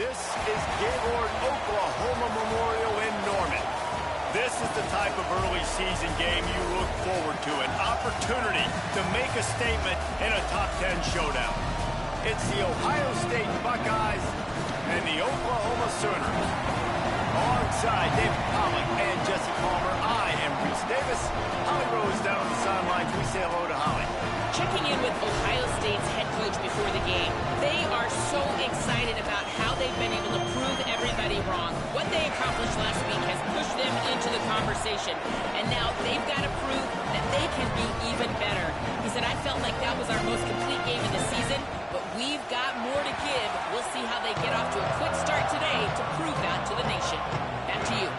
This is Gaylord Oklahoma Memorial in Norman. This is the type of early season game you look forward to, an opportunity to make a statement in a top 10 showdown. It's the Ohio State Buckeyes and the Oklahoma Sooners. Alongside David Pollack and Jesse Palmer, I am Reese Davis. Holly Rose down on the sidelines. We say hello to Holly. Checking in with Ohio State's head coach before the game, they are so excited about how they've been able to prove everybody wrong. What they accomplished last week has pushed them into the conversation, and now they've got to prove that they can be even better. He said, I felt like that was our most complete game of the season, but we've got more to give. We'll see how they get off to a quick start today to prove that to the nation. Back to you.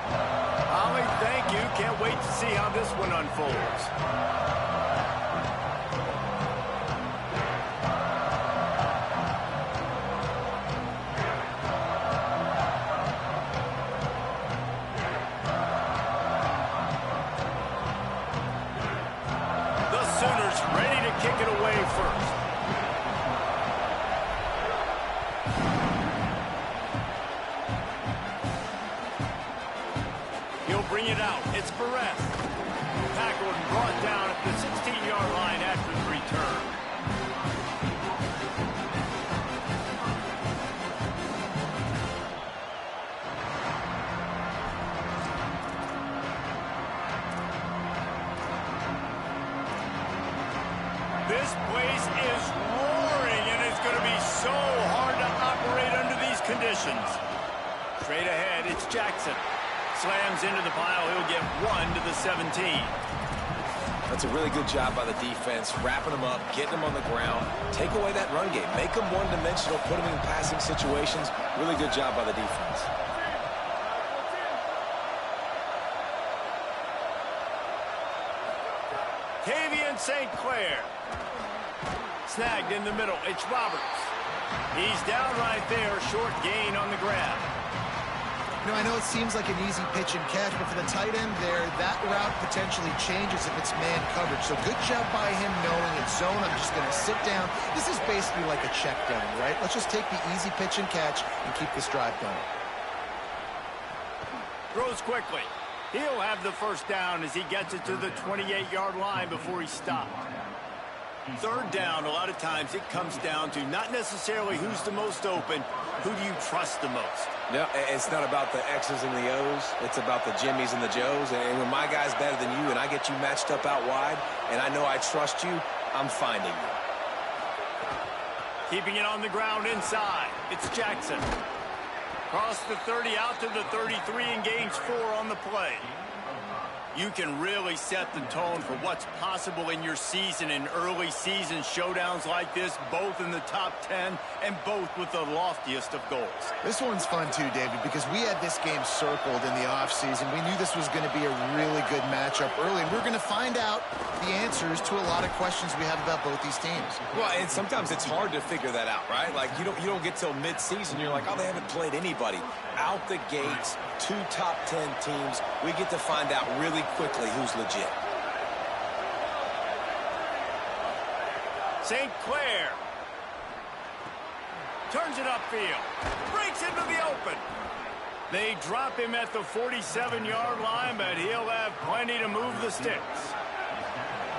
Holly, thank you. Can't wait to see how this one unfolds. Kick it away first. He'll bring it out. It's Perez. Tackled and brought down at the 16-yard line after the return. This place is roaring, and it's going to be so hard to operate under these conditions. Straight ahead, it's Jackson. Slams into the pile. He'll get 1 to the 17. That's a really good job by the defense, wrapping them up, getting them on the ground. Take away that run game. Make them one-dimensional, put them in passing situations. Really good job by the defense. Tavian St. Clair. Snagged in the middle. It's Roberts. He's down right there. Short gain on the grab. You know, I know it seems like an easy pitch and catch, but for the tight end there, that route potentially changes if it's man coverage. So good job by him knowing it's zone. I'm just going to sit down. This is basically like a check down, right? Let's just take the easy pitch and catch and keep this drive going. Throws quickly. He'll have the first down as he gets it to the 28-yard line before he stopped. Third down, a lot of times it comes down to not necessarily who's the most open, who do you trust the most? No, it's not about the X's and the O's. It's about the Jimmies and the Joes. And when my guy's better than you and I get you matched up out wide and I know I trust you, I'm finding you. Keeping it on the ground inside. It's Jackson. Cross the 30 out to the 33 and gains 4 on the play. You can really set the tone for what's possible in your season in early season showdowns like this, both in the top 10 and both with the loftiest of goals. This one's fun too, David, because we had this game circled in the offseason. We knew this was going to be a really good matchup early, and we're going to find out the answers to a lot of questions we have about both these teams. Well, and sometimes it's hard to figure that out, right? Like, you don't get till mid-season. You're like, oh, they haven't played anybody. Out the gates, 2 top 10 teams. We get to find out really quickly who's legit. St. Clair turns it upfield, breaks into the open. They drop him at the 47-yard line, but he'll have plenty to move the sticks.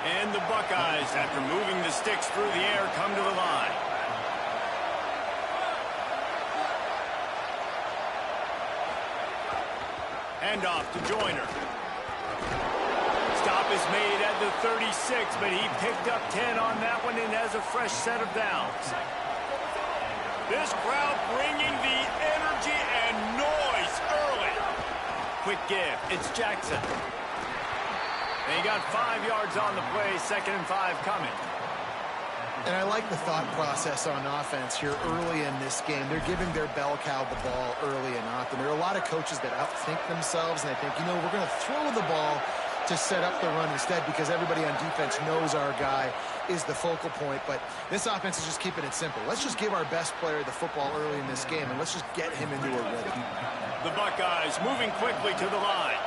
And the Buckeyes, after moving the sticks through the air, come to the line. Handoff to Joyner. Stop is made at the 36, but he picked up 10 on that one and has a fresh set of downs. This crowd bringing the energy and noise early. Quick give. It's Jackson. And he got 5 yards on the play, 2nd and 5 coming. And I like the thought process on offense here early in this game. They're giving their bell cow the ball early and often. There are a lot of coaches that outthink themselves, and they think, you know, we're going to throw the ball to set up the run instead because everybody on defense knows our guy is the focal point. But this offense is just keeping it simple. Let's just give our best player the football early in this game, and let's just get him into a rhythm. The Buckeyes moving quickly to the line.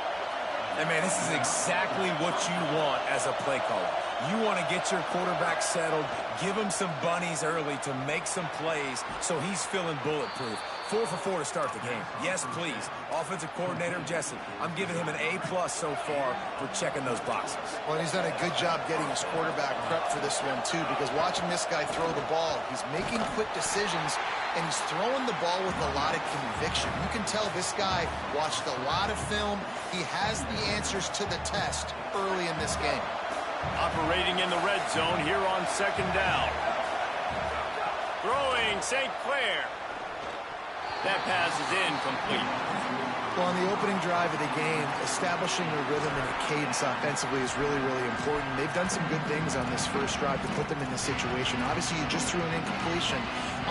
And, man, this is exactly what you want as a play caller. You want to get your quarterback settled, give him some bunnies early to make some plays so he's feeling bulletproof. 4 for 4 to start the game. Yes, please. Offensive coordinator Jesse, I'm giving him an A+ so far for checking those boxes. Well, he's done a good job getting his quarterback prepped for this one, too, because watching this guy throw the ball, he's making quick decisions, and he's throwing the ball with a lot of conviction. You can tell this guy watched a lot of film. He has the answers to the test early in this game. Operating in the red zone here on second down. Throwing St. Clair. That pass is incomplete. Well, on the opening drive of the game, establishing a rhythm and a cadence offensively is really, really important. They've done some good things on this first drive to put them in this situation. Obviously, you just threw an incompletion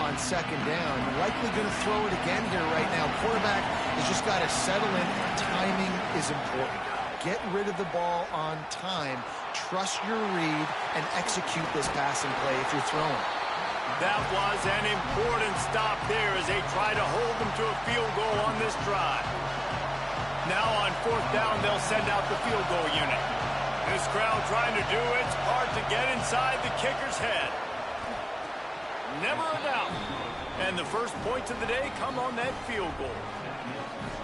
on second down. Likely going to throw it again here right now. Quarterback has just got to settle in. Timing is important. Get rid of the ball on time. Trust your read and execute this passing play if you're throwing. That was an important stop there as they try to hold them to a field goal on this drive. Now on fourth down, they'll send out the field goal unit. This crowd trying to do its part to get inside the kicker's head. Never a doubt. And the first points of the day come on that field goal.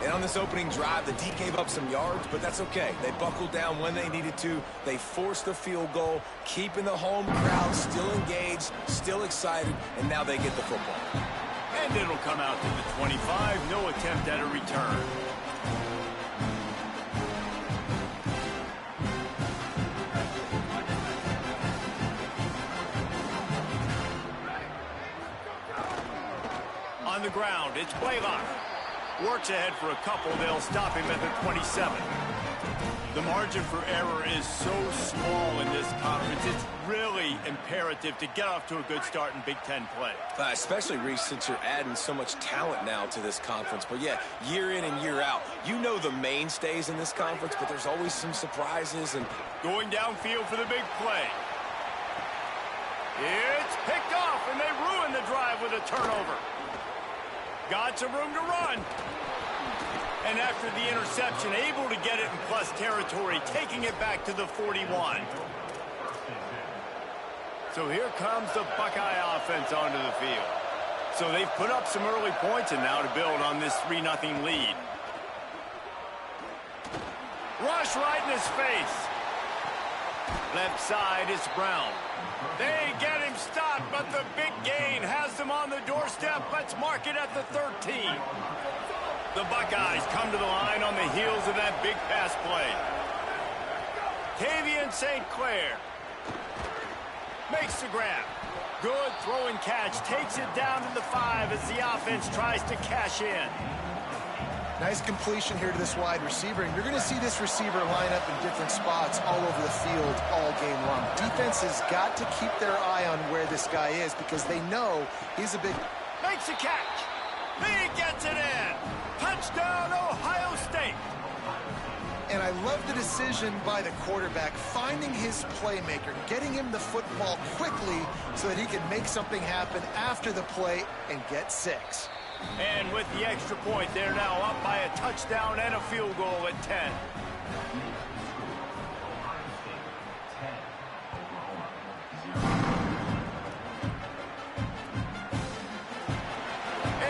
And on this opening drive, the D gave up some yards, but that's okay. They buckled down when they needed to. They forced the field goal, keeping the home crowd still engaged, still excited, and now they get the football. And it'll come out to the 25. No attempt at a return. On the ground, it's Blaylock. Works ahead for a couple. They'll stop him at the 27. The margin for error is so small in this conference. It's really imperative to get off to a good start in Big Ten play. Especially, Reese, since you're adding so much talent now to this conference. But, yeah, year in and year out, you know the mainstays in this conference, but there's always some surprises. And going downfield for the big play. It's picked off, and they ruin the drive with a turnover. Got some room to run. And after the interception, able to get it in plus territory, taking it back to the 41. So here comes the Buckeye offense onto the field. So they've put up some early points and now to build on this 3-0 lead. Rush right in his face. Left side is Brown. They get him stopped, but the big gain has them on the doorstep. Let's mark it at the 13. The Buckeyes come to the line on the heels of that big pass play. Tavian St. Clair makes the grab. Good throwing catch. Takes it down to the 5 as the offense tries to cash in. Nice completion here to this wide receiver, and you're going to see this receiver line up in different spots all over the field all game long. Defense has got to keep their eye on where this guy is because they know he's a big... Makes a catch. He gets it in. Touchdown, Ohio State. And I love the decision by the quarterback, finding his playmaker, getting him the football quickly so that he can make something happen after the play and get 6. And with the extra point, they're now up by a touchdown and a field goal at 10.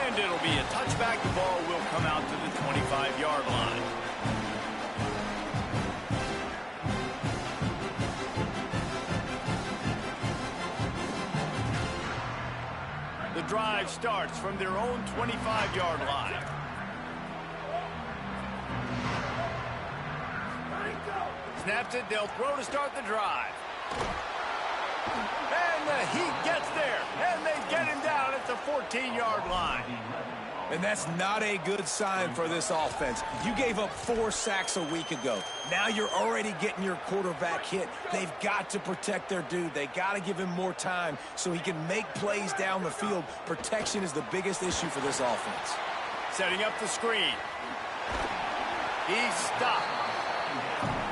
And it'll be a touchback. The ball will come out to the 25-yard line. The drive starts from their own 25-yard line. Snaps it, they'll throw to start the drive. And the Heat gets there, and they get him down at the 14-yard line. And that's not a good sign for this offense. You gave up 4 sacks a week ago. Now you're already getting your quarterback hit. They've got to protect their dude. They got to give him more time so he can make plays down the field. Protection is the biggest issue for this offense. Setting up the screen. He's stopped.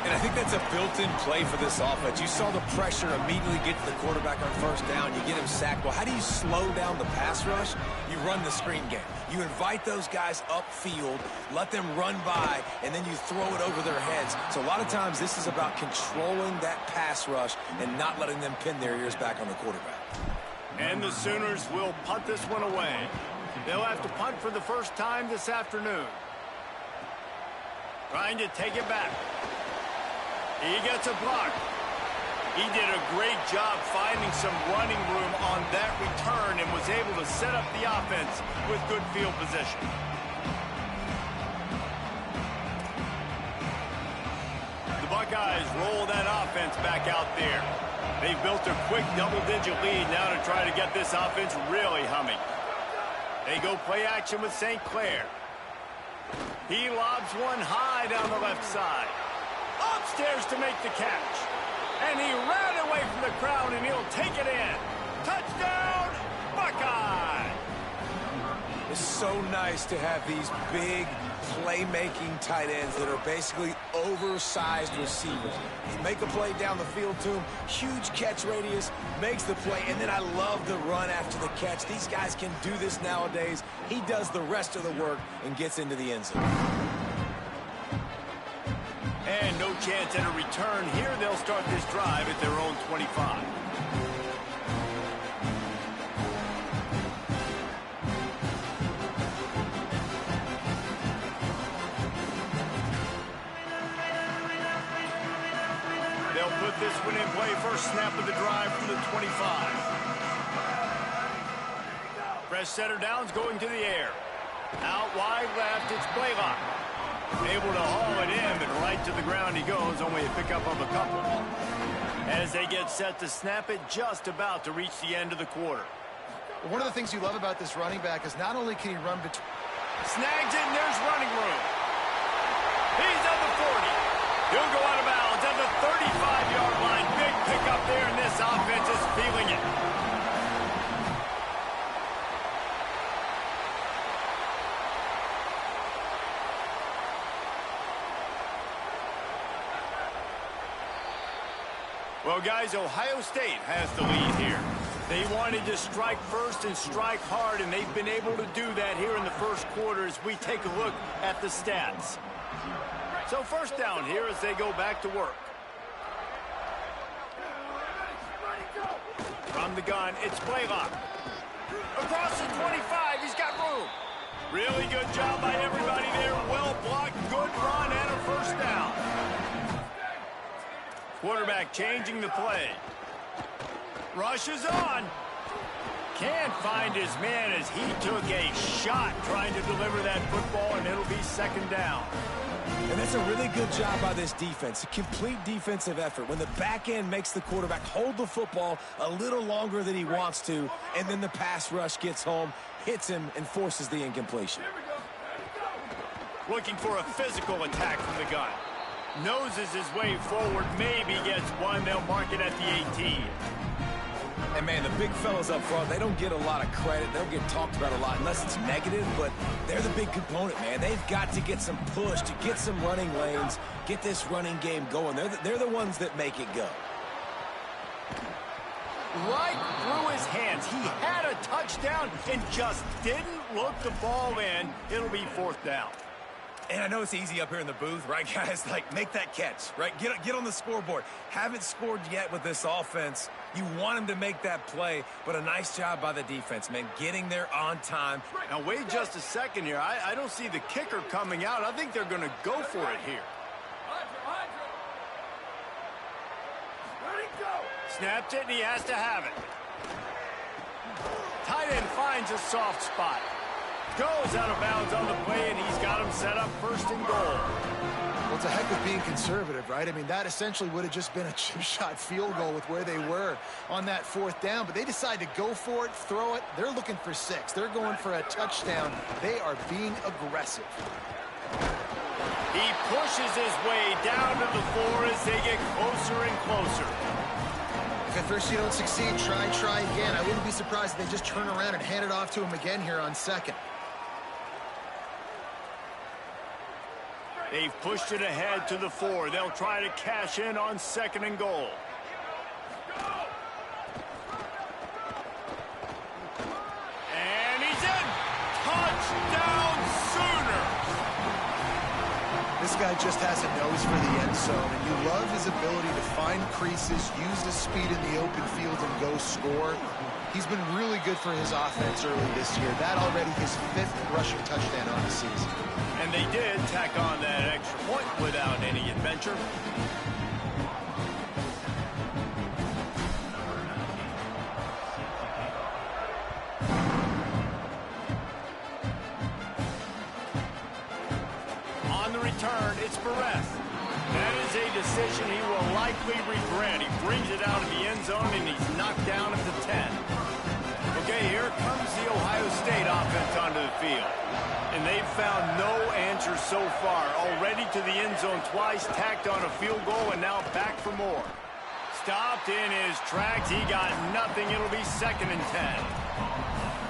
And I think that's a built-in play for this offense. You saw the pressure immediately get to the quarterback on first down. You get him sacked. Well, how do you slow down the pass rush? You run the screen game. You invite those guys upfield, let them run by, and then you throw it over their heads. So a lot of times this is about controlling that pass rush and not letting them pin their ears back on the quarterback. And the Sooners will punt this one away. They'll have to punt for the first time this afternoon. Trying to take it back. He gets a block. He did a great job finding some running room on that return and was able to set up the offense with good field position. The Buckeyes roll that offense back out there. They've built a quick double-digit lead now to try to get this offense really humming. They go play action with St. Clair. He lobs one high down the left side. Upstairs to make the catch. And he ran away from the crowd, and he'll take it in. Touchdown, Buckeye! It's so nice to have these big, playmaking tight ends that are basically oversized receivers. They make a play down the field to him, huge catch radius, makes the play, and then I love the run after the catch. These guys can do this nowadays. He does the rest of the work and gets into the end zone. And no chance at a return here. They'll start this drive at their own 25. They'll put this one in play. First snap of the drive from the 25. Fresh setter downs going to the air. Out wide left, it's Blaylock. Able to haul it in, and right to the ground he goes, only a pickup of a couple. As they get set to snap it, just about to reach the end of the quarter. One of the things you love about this running back is not only can he run between... Snags it, and there's running room. He's at the 40. He'll go out of bounds at the 35-yard line. Big pickup there, and this offense is feeling it. Well, guys, Ohio State has the lead here. They wanted to strike first and strike hard, and they've been able to do that here in the first quarter as we take a look at the stats. So first down here as they go back to work. From the gun, it's Blaylock. Across the 25, he's got room. Really good job by everybody there. Well blocked, good run, and a first down. Quarterback changing the play. Rushes on. Can't find his man as he took a shot trying to deliver that football, and it'll be second down. And that's a really good job by this defense. A complete defensive effort. When the back end makes the quarterback hold the football a little longer than he wants to, and then the pass rush gets home, hits him, and forces the incompletion. Looking for a physical attack from the gun. Noses his way forward, maybe gets one. They'll mark it at the 18. And, man, the big fellas up front, they don't get a lot of credit. They don't get talked about a lot unless it's negative, but they're the big component, man. They've got to get some push, to get some running lanes, get this running game going. They're the ones that make it go. Right through his hands. He had a touchdown and just didn't look the ball in. It'll be fourth down. And I know it's easy up here in the booth, right, guys? Like, make that catch, right? Get on the scoreboard. Haven't scored yet with this offense. You want him to make that play, but a nice job by the defense, man, getting there on time. Now, wait just a second here. I don't see the kicker coming out. I think they're going to go for it here. Snapped it, and he has to have it. Tight end finds a soft spot. Goes out of bounds on the play, and he's got him set up first and goal. Well, it's a heck of being conservative, right? I mean, that essentially would have just been a chip shot field goal with where they were on that fourth down, but they decide to go for it, throw it. They're looking for 6. They're going for a touchdown. They are being aggressive. He pushes his way down to the 4 as they get closer and closer. If at first you don't succeed, try again. I wouldn't be surprised if they just turn around and hand it off to him again here on second. They've pushed it ahead to the 4. They'll try to cash in on second and goal. And he's in. Touchdown Sooners. This guy just has a nose for the end zone, and you love his ability to find creases, use his speed in the open field, and go score. He's been really good for his offense early this year. That already his 5th rushing touchdown on the season. And they did tack on that extra point without any adventure. On the return, it's Perez. That is a decision he will likely regret. He brings it out of the end zone, and he's knocked down at the 10. Okay, here comes the Ohio State offense onto the field. And they've found no answer so far. Already to the end zone twice, tacked on a field goal, and now back for more. Stopped in his tracks. He got nothing. It'll be 2nd and 10.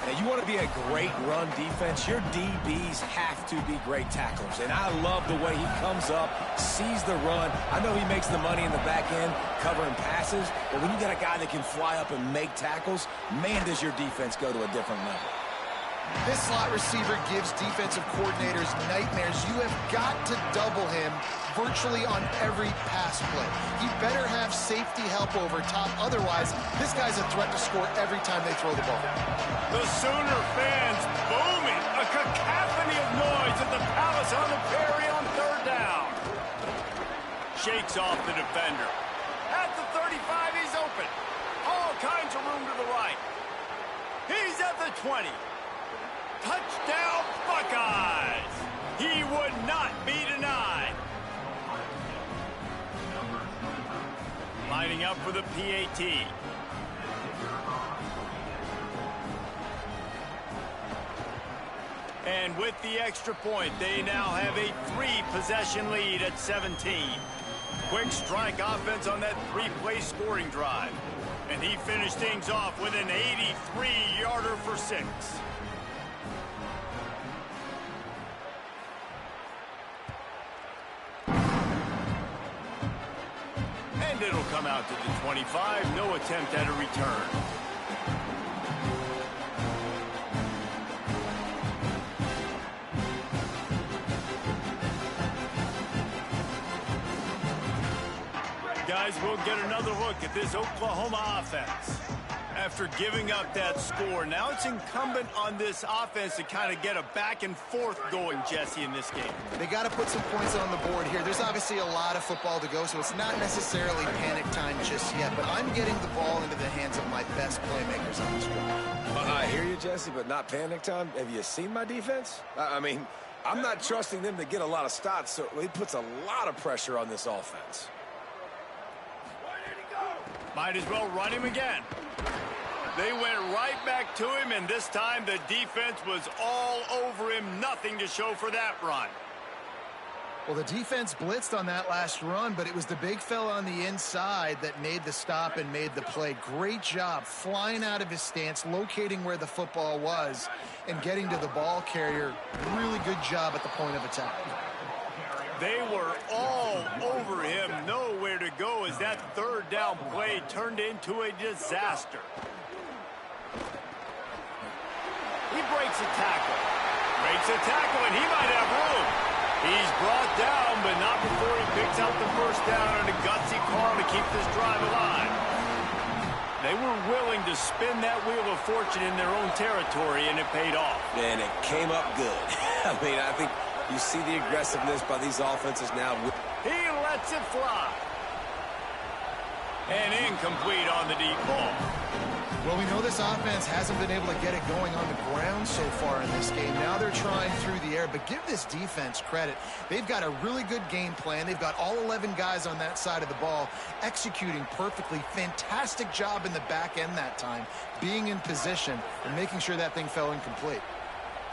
Now, you want to be a great run defense, your DBs have to be great tacklers. And I love the way he comes up, sees the run. I know he makes the money in the back end covering passes, but when you got a guy that can fly up and make tackles, man, does your defense go to a different level. This slot receiver gives defensive coordinators nightmares. You have got to double him virtually on every pass play. He better have safety help over top. Otherwise, this guy's a threat to score every time they throw the ball. The Sooner fans booming. A cacophony of noise at the Palace on the Prairie on 3rd down. Shakes off the defender. At the 35, he's open. All kinds of room to the right. He's at the 20. Touchdown, Buckeyes! He would not be denied. Lining up for the PAT. And with the extra point, they now have a 3-possession lead at 17. Quick strike offense on that 3-play scoring drive. And he finished things off with an 83-yarder for 6. And it'll come out to the 25. No attempt at a return. Guys, we'll get another look at this Oklahoma offense. After giving up that score, now it's incumbent on this offense to kind of get a back and forth going, Jesse, in this game. They got to put some points on the board here. There's obviously a lot of football to go, so it's not necessarily panic time just yet, but I'm getting the ball into the hands of my best playmakers on this drive. I hear you, Jesse, but not panic time. Have you seen my defense? I mean, I'm not trusting them to get a lot of stops, so it puts a lot of pressure on this offense. Might as well run him again. They went right back to him, and this time the defense was all over him. Nothing to show for that run. Well, the defense blitzed on that last run, but it was the big fella on the inside that made the stop and made the play. Great job flying out of his stance, locating where the football was, and getting to the ball carrier. Really good job at the point of attack. They were all over him, nowhere to go as that 3rd down play turned into a disaster. He breaks a tackle. And he might have room. He's brought down, but not before he picks out the 1st down and a gutsy call to keep this drive alive. They were willing to spin that wheel of fortune in their own territory, and it paid off. And it came up good. I mean, I think you see the aggressiveness by these offenses now. He lets it fly. And incomplete on the deep ball. Well, we know this offense hasn't been able to get it going on the ground so far in this game. Now they're trying through the air, but give this defense credit. They've got a really good game plan. They've got all 11 guys on that side of the ball executing perfectly. Fantastic job in the back end that time, being in position and making sure that thing fell incomplete.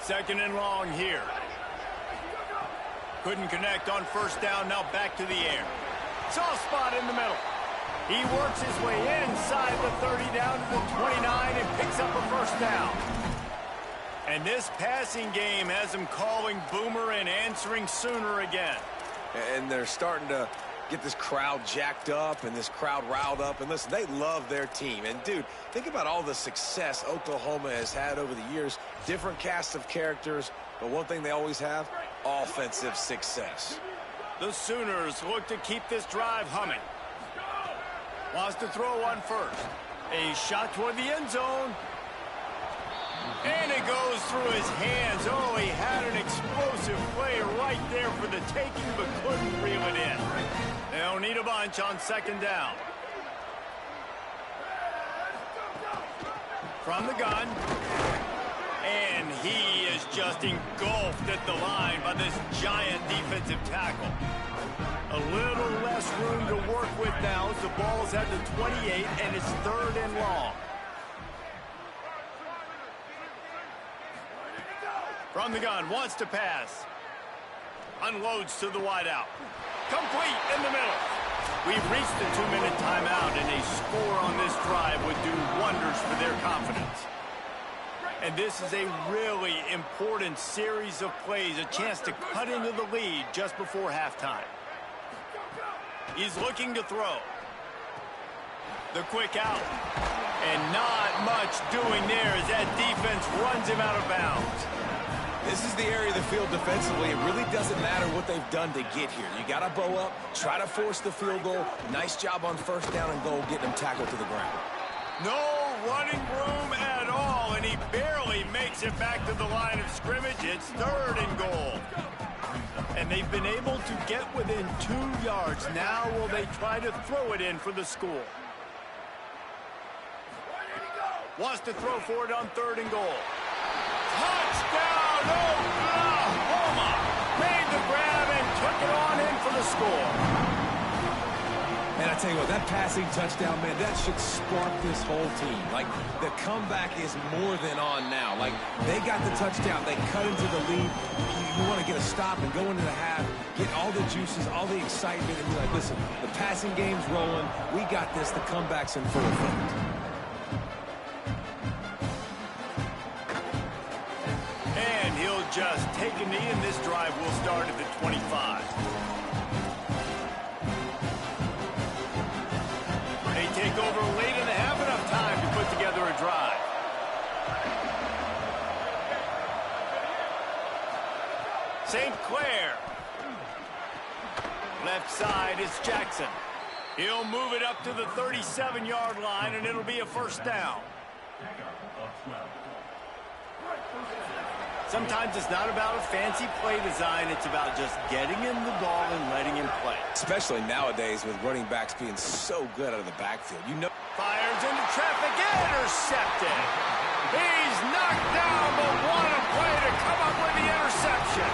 2nd and long here. Couldn't connect on 1st down, now back to the air. Soft spot in the middle. He works his way inside the 30 down to the 29 and picks up a 1st down. And this passing game has him calling Boomer and answering Sooner again. And they're starting to get this crowd jacked up and this crowd riled up. And listen, they love their team. And, dude, think about all the success Oklahoma has had over the years. Different casts of characters, but one thing they always have, offensive success. The Sooners look to keep this drive humming. Wants to throw on 1st. A shot toward the end zone. And it goes through his hands. Oh, he had an explosive play right there for the taking, but couldn't reel it in. They'll need a bunch on second down. From the gun. And he is just engulfed at the line by this giant defensive tackle. A little less room to work with now as the ball's at the 28, and it's 3rd and long. From the gun, wants to pass. Unloads to the wideout. Complete in the middle. We've reached the 2-minute timeout, and a score on this drive would do wonders for their confidence. And this is a really important series of plays, a chance to cut into the lead just before halftime. He's looking to throw. The quick out. And not much doing there as that defense runs him out of bounds. This is the area of the field defensively. It really doesn't matter what they've done to get here. You got to bow up, try to force the field goal. Nice job on first down and goal, getting them tackled to the ground. No running room at all, and he barely makes it back to the line of scrimmage. It's 3rd and goal. And they've been able to get within 2 yards. Now will they try to throw it in for the score? Wants to throw for it on 3rd and goal. Touchdown, Oklahoma! Made the grab and took it on in for the score. Man, I tell you what, that passing touchdown, man, that should spark this whole team. Like, the comeback is more than on now. Like, they got the touchdown. They cut into the lead. You want to get a stop and go into the half, get all the juices, all the excitement, and be like, listen, the passing game's rolling. We got this. The comeback's in full effect. And he'll just take a knee, and this drive will start at the 25. They take over late and they have enough time to put together a drive. St. Clair. Left side is Jackson. He'll move it up to the 37-yard line, and it'll be a first down. Sometimes it's not about a fancy play design. It's about just getting him the ball and letting him play. Especially nowadays with running backs being so good out of the backfield. You know. Fires into traffic, intercepted. He's knocked down, but what a play to come up with the interception.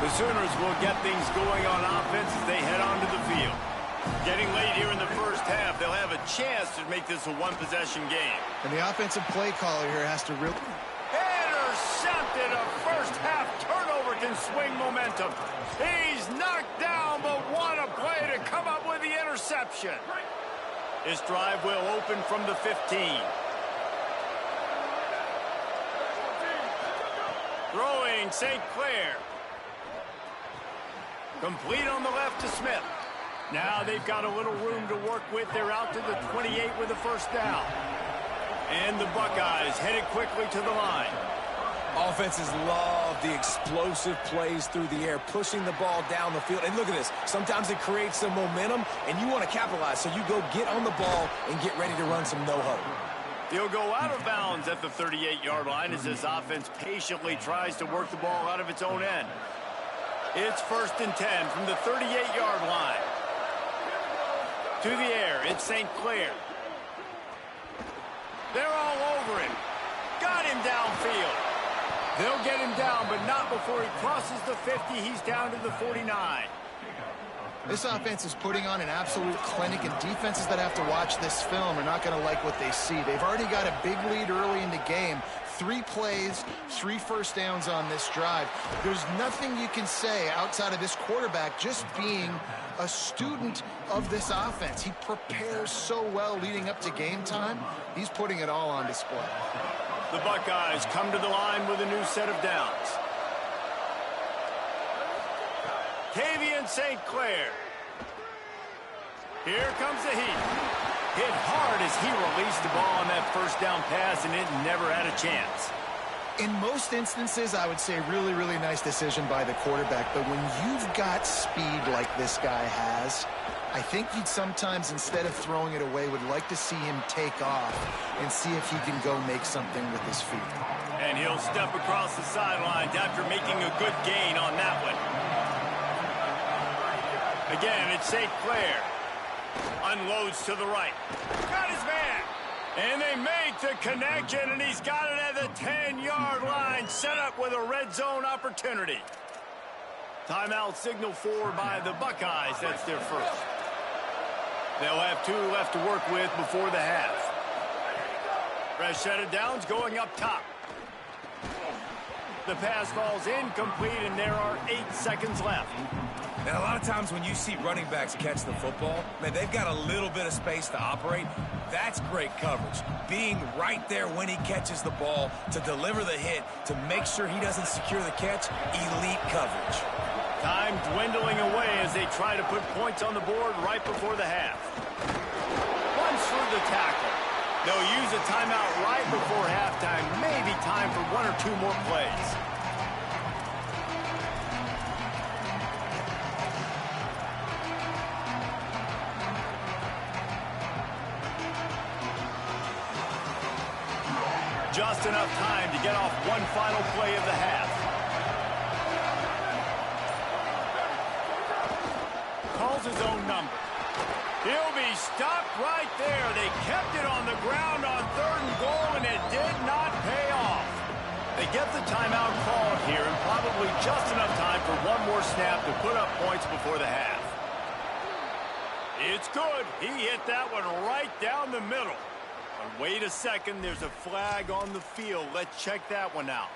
The Sooners will get things going on offense as they head onto the field. Getting late here in the first half, they'll have a chance to make this a one-possession game. And the offensive play caller here has to really... Intercepted! A first-half turnover can swing momentum. He's knocked down, but what a play to come up with the interception. This drive will open from the 15. Throwing St. Clair. Complete on the left to Smith. Now they've got a little room to work with. They're out to the 28 with a first down. And the Buckeyes headed quickly to the line. Offenses love the explosive plays through the air, pushing the ball down the field. And look at this. Sometimes it creates some momentum, and you want to capitalize. So you go get on the ball and get ready to run some no-huddle. He'll go out of bounds at the 38-yard line as this offense patiently tries to work the ball out of its own end. It's 1st and 10 from the 38-yard line. To the air, it's St. Clair. They're all over him. Got him downfield. They'll get him down, but not before he crosses the 50. He's down to the 49. This offense is putting on an absolute clinic, and defenses that have to watch this film are not going to like what they see. They've already got a big lead early in the game. 3 plays, 3 first downs on this drive. There's nothing you can say outside of this quarterback just being a student of this offense. He prepares so well leading up to game time. He's putting it all on display. The Buckeyes come to the line with a new set of downs. Tavian St. Clair. Here comes the heat. Hit hard as he released the ball on that first down pass, and it never had a chance. In most instances, I would say really, really nice decision by the quarterback. But when you've got speed like this guy has, I think you'd sometimes, instead of throwing it away, would like to see him take off and see if he can go make something with his feet. And he'll step across the sidelines after making a good gain on that one. Again, it's St. Clair. Unloads to the right. Got his man. And they make the connection, and he's got it at the 10-yard line, set up with a red zone opportunity. Timeout signal for by the Buckeyes. That's their first. They'll have 2 left to work with before the half. Fresh set of downs going up top. The pass falls incomplete, and there are 8 seconds left. And a lot of times when you see running backs catch the football, man, they've got a little bit of space to operate. That's great coverage. Being right there when he catches the ball to deliver the hit, to make sure he doesn't secure the catch, elite coverage. Time dwindling away as they try to put points on the board right before the half. Runs through the tackle. They'll use a timeout right before halftime. Maybe time for 1 or 2 more plays. Just enough time to get off one final play of the half. Calls his own number. He'll be stopped right there. They kept it on the ground on 3rd and goal, and it did not pay off. They get the timeout called here, and probably just enough time for 1 more snap to put up points before the half. It's good. He hit that one right down the middle. But wait a second, there's a flag on the field. Let's check that one out.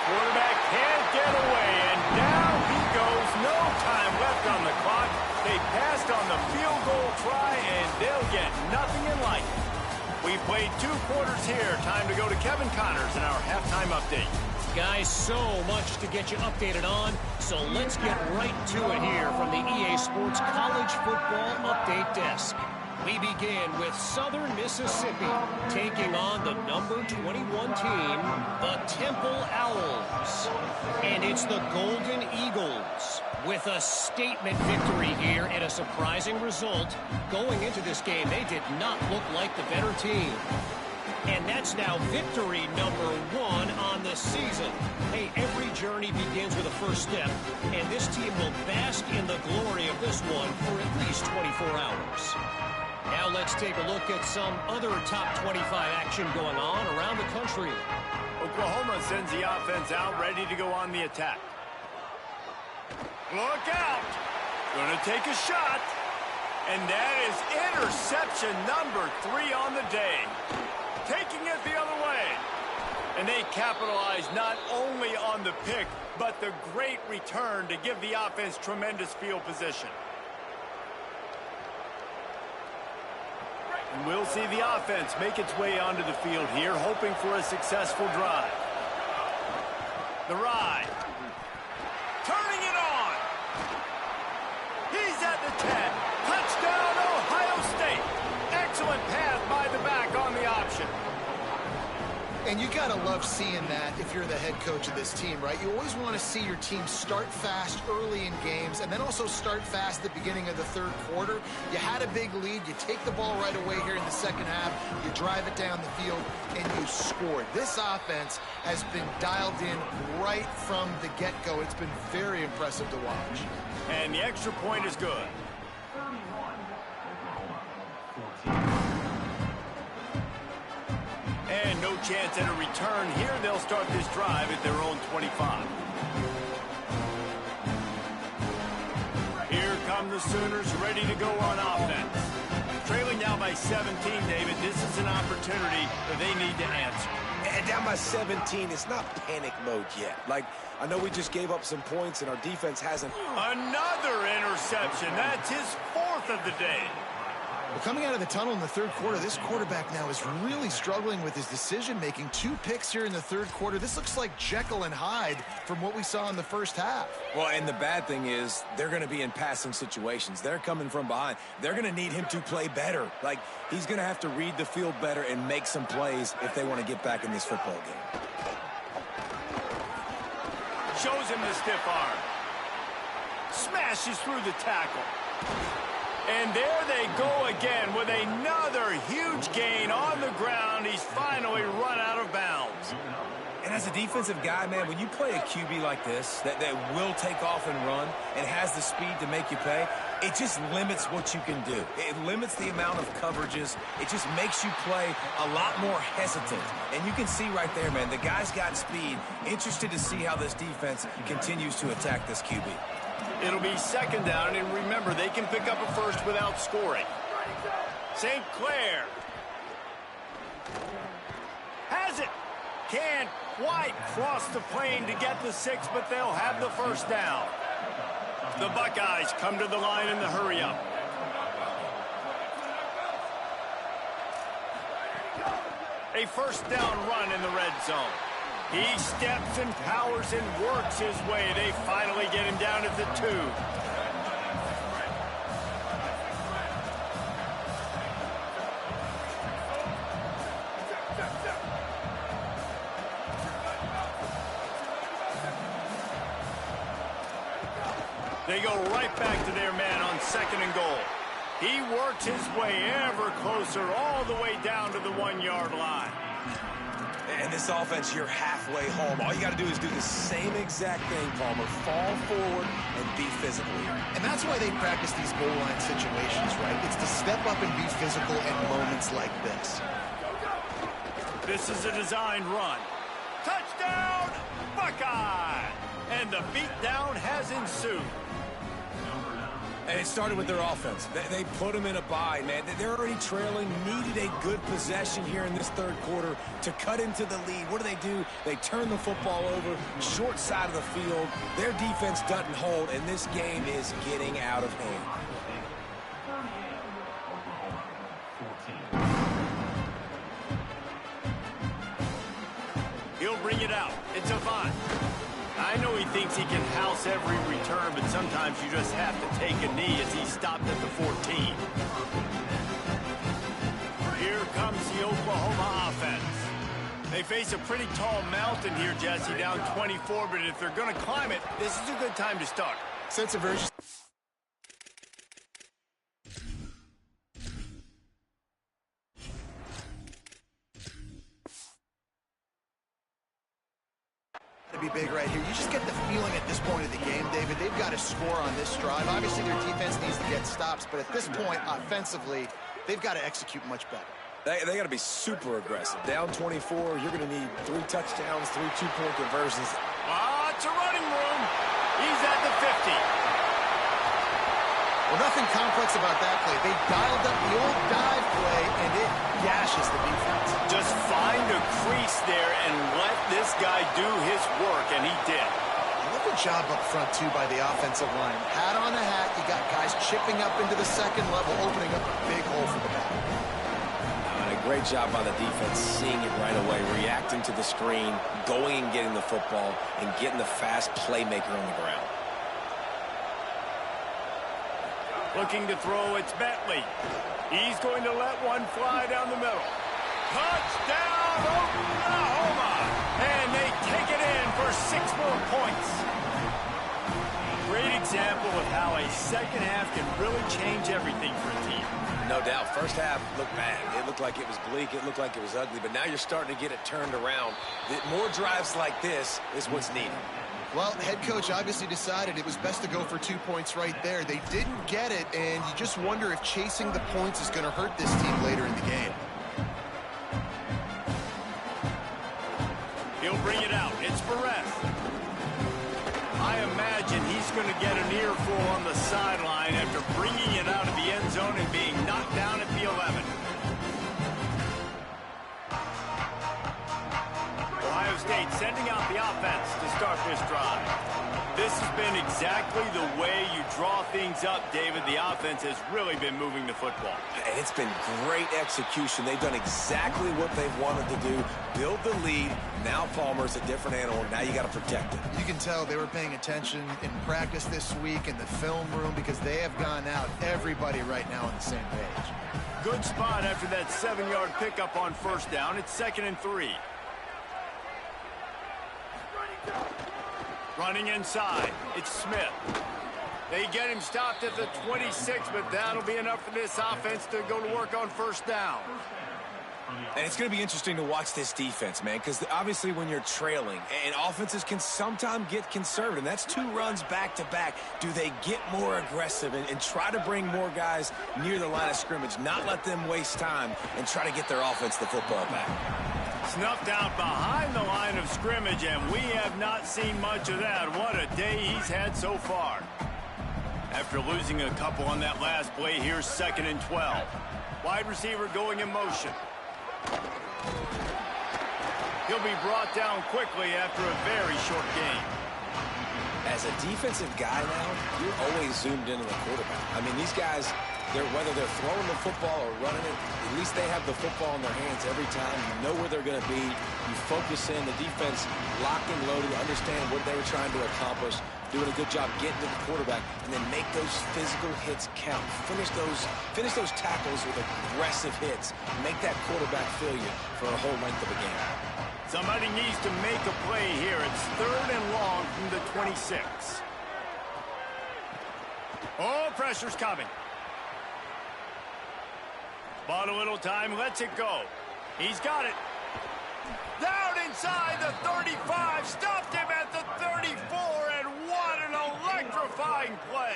Quarterback can't get away, and down he goes. No time left on the clock. They passed on the field goal try, and they'll get nothing in life. We played 2 quarters here. Time to go to Kevin Connors in our halftime update. Guys, so much to get you updated on, so let's get right to it here from the EA Sports College Football Update Desk. We begin with Southern Mississippi taking on the number 21 team, the Temple Owls. And it's the Golden Eagles with a statement victory here and a surprising result. Going into this game, they did not look like the better team. And that's now victory number 1 on the season. Hey, every journey begins with a first step, and this team will bask in the glory of this one for at least 24 hours. Now let's take a look at some other top 25 action going on around the country. Oklahoma sends the offense out, ready to go on the attack. Look out! Gonna take a shot. And that is interception number 3 on the day. Taking it the other way. And they capitalize not only on the pick, but the great return to give the offense tremendous field position. And we'll see the offense make its way onto the field here, hoping for a successful drive. The ride. Turning it on. He's at the 10. Touchdown, Ohio State. Excellent pass by the back on the option. And you got to love seeing that if you're the head coach of this team, right? You always want to see your team start fast early in games and then also start fast at the beginning of the 3rd quarter. You had a big lead. You take the ball right away here in the 2nd half. You drive it down the field, and you scored. This offense has been dialed in right from the get-go. It's been very impressive to watch. And the extra point is good. And no chance at a return here. They'll start this drive at their own 25. Here come the Sooners, ready to go on offense. Trailing now by 17, David. This is an opportunity that they need to answer. And down by 17, it's not panic mode yet. Like, I know we just gave up some points and our defense hasn't. Another interception. That's his 4th of the day. Well, coming out of the tunnel in the third quarter, this quarterback now is really struggling with his decision-making. 2 picks here in the third quarter. This looks like Jekyll and Hyde from what we saw in the first half. Well, and the bad thing is they're going to be in passing situations. They're coming from behind. They're going to need him to play better. Like, he's going to have to read the field better and make some plays if they want to get back in this football game. Shows him the stiff arm. Smashes through the tackle. And there they go again with another huge gain on the ground. He's finally run out of bounds. And as a defensive guy, man, when you play a QB like this that will take off and run and has the speed to make you pay, it just limits what you can do. It limits the amount of coverages. It just makes you play a lot more hesitant. And you can see right there, man, the guy's got speed. Interested to see how this defense continues to attack this QB. It'll be second down, and remember, they can pick up a first without scoring. St. Clair has it. Can't quite cross the plane to get the 6, but they'll have the first down. The Buckeyes come to the line in the hurry-up. A first down run in the red zone. He steps and powers and works his way. They finally get him down at the 2. They go right back to their man on 2nd and goal. He works his way ever closer all the way down to the 1-yard line. And this offense, you're halfway home. All you got to do is do the same exact thing, Palmer. Fall forward and be physical here. And that's why they practice these goal line situations, right? It's to step up and be physical in moments like this. This is a designed run. Touchdown, Buckeye! And the beatdown has ensued. And it started with their offense. They put them in a bind, man. They're already trailing, needed a good possession here in this third quarter to cut into the lead. What do? They turn the football over, short side of the field. Their defense doesn't hold, and this game is getting out of hand. He'll bring it out. It's Avant. I know he thinks he can house every return, but sometimes you just have to take a knee as he stopped at the 14. Here comes the Oklahoma offense. They face a pretty tall mountain here, Jesse, down 24, but if they're going to climb it, this is a good time to start. Sense of urgency. To be big right here. You just get the feeling at this point of the game, David, they've got to score on this drive. Obviously, their defense needs to get stops, but at this point, offensively, they've got to execute much better. They got to be super aggressive. Down 24, you're going to need 3 touchdowns, 3 two-point conversions. Lots of running room. He's at the 50. Well, nothing complex about that play. They dialed up the old dive play, and it gashes the defense. Just find a crease there and let this guy do his work, and he did. I love the job up front, too, by the offensive line. Hat on a hat, you got guys chipping up into the second level, opening up a big hole for the back. And a great job by the defense, seeing it right away, reacting to the screen, going and getting the football, and getting the fast playmaker on the ground. Looking to throw, it's Bentley. He's going to let one fly down the middle. Touchdown, Oklahoma! And they take it in for 6 more points. Great example of how a second half can really change everything for a team. No doubt. First half looked bad. It looked like it was bleak. It looked like it was ugly. But now you're starting to get it turned around. More drives like this is what's needed. Well, head coach obviously decided it was best to go for 2 points right there. They didn't get it, and you just wonder if chasing the points is going to hurt this team later in the game. He'll bring it out. It's Barrett. I imagine he's going to get an earful on the sideline after bringing it out of the end zone and being knocked down at the 11. Ohio State sending out the offense to start this drive. This has been exactly the way you draw things up, David. The offense has really been moving the football. It's been great execution. They've done exactly what they've wanted to do. Build the lead. Now Palmer's a different animal. Now you got to protect it. You can tell they were paying attention in practice this week in the film room because they have gone out, everybody right now on the same page. Good spot after that 7-yard pickup on first down. It's 2nd and 3. Running inside, it's Smith. They get him stopped at the 26, but that'll be enough for this offense to go to work on first down. And it's going to be interesting to watch this defense, man, because obviously when you're trailing, and offenses can sometimes get conservative, and that's 2 runs back-to-back. Do they get more aggressive and try to bring more guys near the line of scrimmage, not let them waste time, and try to get their offense the football back? Snuffed out behind the line of scrimmage, and we have not seen much of that. What a day he's had so far. After losing a couple on that last play, here's 2nd and 12. Wide receiver going in motion. He'll be brought down quickly after a very short game. As a defensive guy now, you're always zoomed in on the quarterback. I mean, these guys, whether they're throwing the football or running it, at least they have the football in their hands every time. You know where they're going to be. You focus in. The defense locked and loaded, understand what they were trying to accomplish, doing a good job getting to the quarterback, and then make those physical hits count. Finish those tackles with aggressive hits. Make that quarterback feel you for a whole length of a game. Somebody needs to make a play here. It's 3rd and long from the 26. Oh, pressure's coming. Bought a little time, lets it go. He's got it. Down inside the 35, stopped him at the 34, and what an electrifying play.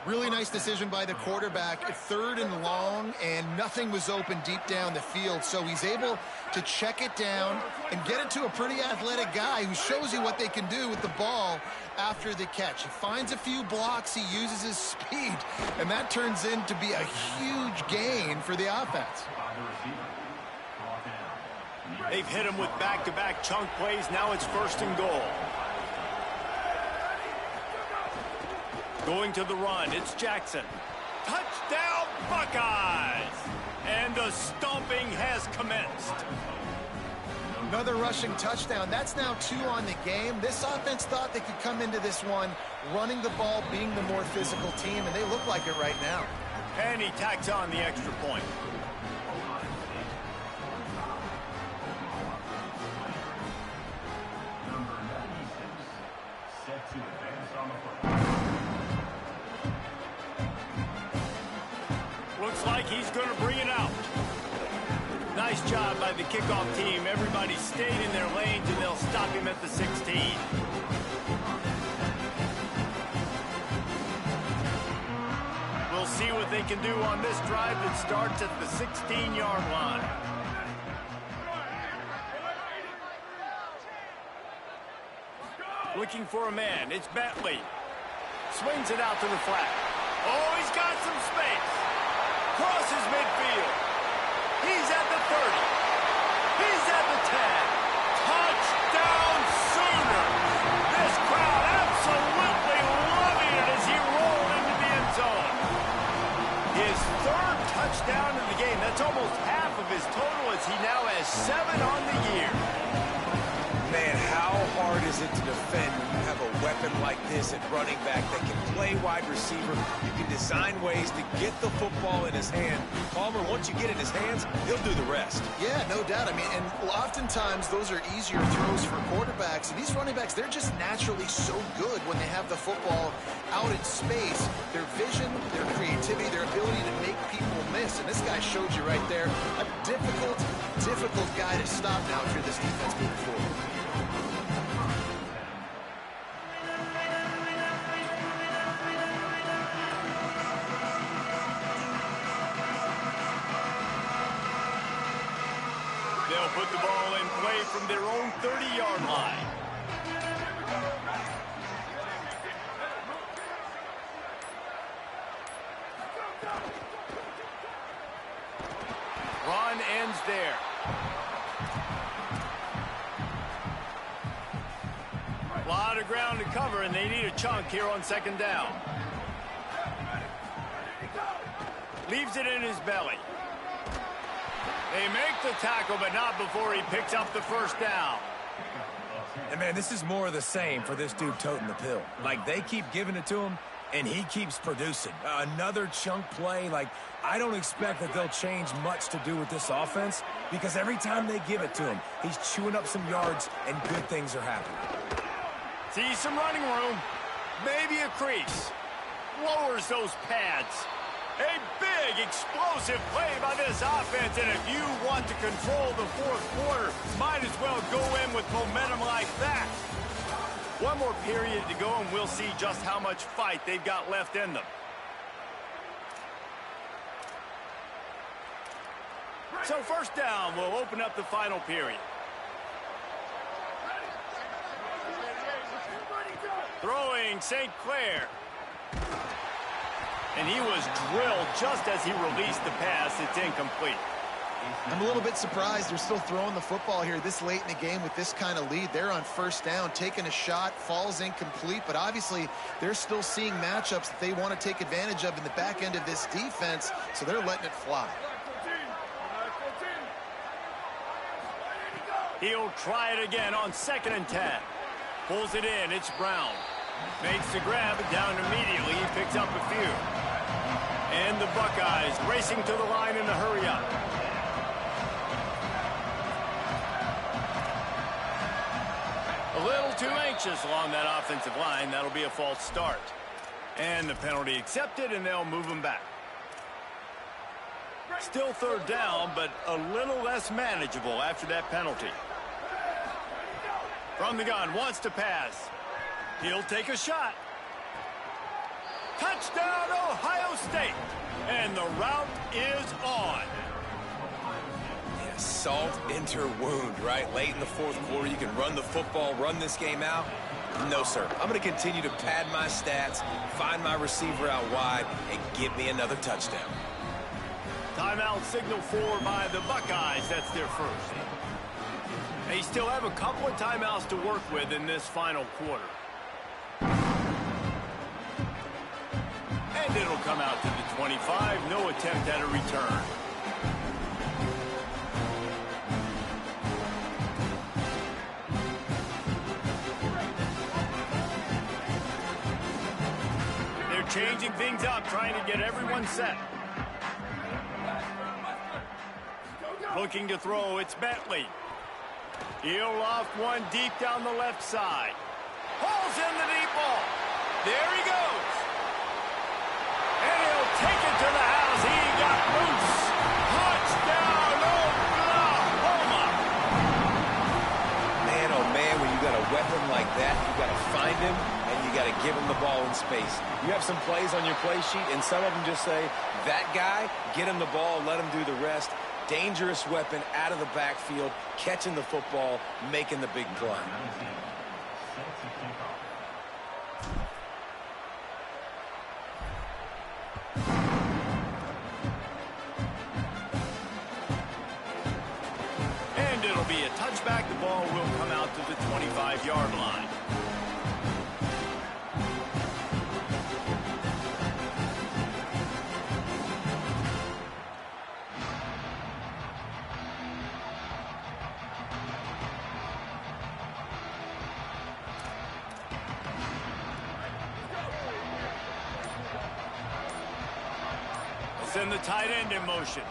Really nice decision by the quarterback. 3rd and long, and nothing was open deep down the field, so he's able to check it down and get it to a pretty athletic guy who shows you what they can do with the ball after the catch. He finds a few blocks, he uses his speed, and that turns into be a huge gain for the offense. They've hit him with back-to-back chunk plays. Now it's 1st and goal. Going to the run, it's Jackson. Touchdown, Buckeyes! And the stomping has commenced. Another rushing touchdown. That's now 2 on the game. This offense thought they could come into this one running the ball, being the more physical team, and they look like it right now. And he tacks on the extra point. Looks like he's going to bring it out. Nice job by the kickoff team. Everybody stayed in their lanes, and they'll stop him at the 16. We'll see what they can do on this drive that starts at the 16-yard line. Looking for a man. It's Bentley. Swings it out to the flat. Oh, he's got some space. Crosses midfield. He's at the 30. He's at the 10. Touchdown Sooners. This crowd absolutely loving it as he rolled into the end zone. His 3rd touchdown in the game. That's almost half of his total as he now has 7 on the year. Man, how hard is it to defend when you have a weapon like this at running back that can play wide receiver? You can design ways to get the football in his hand. Palmer, once you get it in his hands, he'll do the rest. Yeah, no doubt. I mean, and oftentimes those are easier throws for quarterbacks. And these running backs, they're just naturally so good when they have the football out in space. Their vision, their creativity, their ability to make people miss. And this guy showed you right there a difficult guy to stop now if you're this defense moving forward. They'll put the ball in play from their own 30-yard line. Run ends there. ground to cover, and they need a chunk here on second down. Leaves it in his belly. They make the tackle, but not before he picks up the first down. And, man, this is more of the same for this dude toting the pill. Like, they keep giving it to him, and he keeps producing. Another chunk play. Like, I don't expect that they'll change much to do with this offense because every time they give it to him, he's chewing up some yards, and good things are happening. Sees some running room. Maybe a crease. Lowers those pads. A big, explosive play by this offense, and if you want to control the fourth quarter, might as well go in with momentum like that. One more period to go, and we'll see just how much fight they've got left in them. So first down will open up the final period. Throwing St. Clair. And he was drilled just as he released the pass. It's incomplete. I'm a little bit surprised they're still throwing the football here this late in the game with this kind of lead. They're on first down, taking a shot, falls incomplete, but obviously they're still seeing matchups that they want to take advantage of in the back end of this defense, so they're letting it fly. He'll try it again on 2nd and 10. Pulls it in. It's Brown. Makes the grab down immediately. He picks up a few. And the Buckeyes racing to the line in a hurry-up. A little too anxious along that offensive line. That'll be a false start. And the penalty accepted, and they'll move him back. Still third down, but a little less manageable after that penalty. From the gun, wants to pass. He'll take a shot. Touchdown, Ohio State. And the route is on. Yeah, salt into wound, right? Late in the fourth quarter, you can run the football, run this game out. No, sir. I'm going to continue to pad my stats, find my receiver out wide, and give me another touchdown. Timeout signal for by the Buckeyes. That's their first. They still have a couple of timeouts to work with in this final quarter. And it'll come out to the 25. No attempt at a return. They're changing things up, trying to get everyone set. Looking to throw, it's Bentley. He'll loft one deep down the left side. Hauls in the deep ball. There he goes. And he'll take it to the house. He got loose. Touchdown, Oklahoma. Man, oh man, when you got a weapon like that, you got to find him, and you got to give him the ball in space. You have some plays on your play sheet, and some of them just say, that guy, get him the ball, let him do the rest. Dangerous weapon out of the backfield, catching the football, making the big play. And it'll be a touchback. The ball will come out to the 25-yard line. Send the tight end in motion.